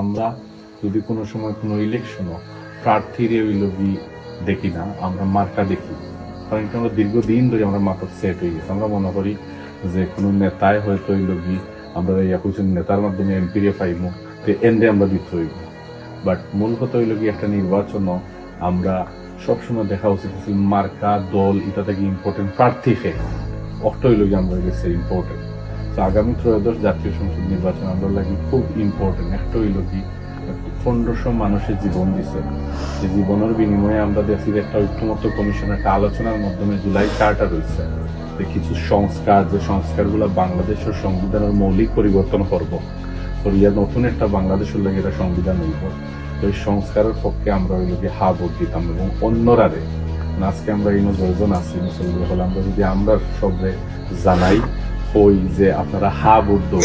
আমরা যদি কোনো সময় কোনো ইলেকশনও প্রার্থীর দেখি না, আমরা মার্কা দেখি। কারণ আমরা দীর্ঘদিন ধরে আমরা মাথা সেট হয়ে গেছে। আমরা মনে করি যে কোনো নেতায় হয়তো আমরা কিছু নেতার মাধ্যমে এমপিরে পাইব, তো এন্ডে আমরা দিতে হইব। বাট মূল কথা একটা নির্বাচনও আমরা সবসময় দেখা উচিত মার্কা দল এটা থেকে ইম্পর্টেন্ট প্রার্থীকে অষ্ট আমরা গেছে ইম্পর্টেন্ট। তো আগামী ত্রয়োদশ জাতীয় সংসদ নির্বাচন আমরা লাগি খুব ইম্পর্টেন্ট। একটা 1500 মানুষের জীবন দিছে, যে জীবনের বিনিময়ে আমরা দেখি একটা ঐক্যমত্য কমিশন একটা আলোচনার মাধ্যমে জুলাই চার্টার রয়েছে যে কিছু সংস্কার, যে সংস্কারগুলো বাংলাদেশের সংবিধানের মৌলিক পরিবর্তন করবো, নতুন একটা বাংলাদেশের লাগে এটা সংবিধান হইব। তো এই সংস্কারের পক্ষে আমরা হা ভোট দিতাম এবং অন্যরারে আজকে আমরা জয়জন আছি মুসলিম হলে আমরা যদি আমরা সবে জানাই ওই যে আপনারা হা ভোট দেব,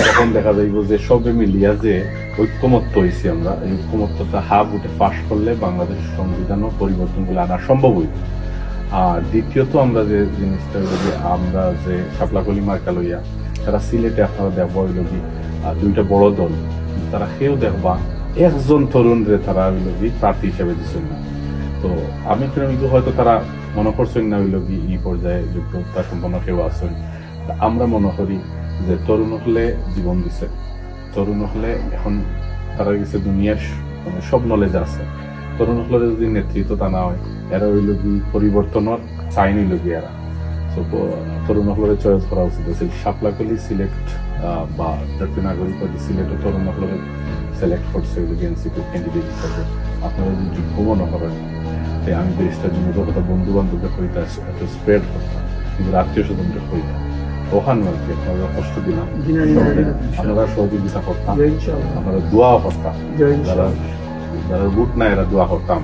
তখন দেখা যাইব যে সবে মিলিয়া যে ঐক্যমত্য হয়েছি আমরা, এই ঐক্যমত্যটা হা ভোটে পাশ করলে বাংলাদেশের সংবিধান ও পরিবর্তনগুলো আনা সম্ভব হইব। আর দ্বিতীয়ত আমরা যে জিনিসটা আমরা যে শাপলাকলি মার্কা লইয়া তারা সিলেটে আপনারা দেখবো দুইটা বড় দল, তারা কেউ দেখবা একজন তরুণ রে তারা প্রার্থী হিসেবে দিচ্ছেন না। তো আমি হয়তো তারা মনে করছেন না ই পর্যায়ে যোগ্যতা সম্পন্ন কেউ আছেন। আমরা মনে করি যে তরুণ হলে জীবন দিছে, তরুণ হলে এখন তারা গেছে দুনিয়ার সব নলেজ আছে। তরুণ হলে যদি নেতৃত্ব তা না হয়, এরা পরিবর্তনের সাইন এরা। তরুণ হলে চয়েস করা উচিত আছে। শাপলাকলি সিলেক্ট বা জাতীয় নাগরিক পার্টি সিলেক্ট তরুণ হলে সিলেক্ট করছে এনসিপির ক্যান্ডিডেট হিসাবে। আপনারা যদি যোগ্য মনে করেন, আমি দেশটার জন্য কথা বন্ধু বান্ধবদের হইতে এত স্প্রেড করতাম, কিন্তু আত্মীয় স্বজনদের হইতাম ওখানে আর কি আপনারা কষ্ট দিলাম, আপনারা সহযোগিতা করতাম, আপনারা দোয়া করতাম, যারা যারা বুট না এরা দোয়া করতাম।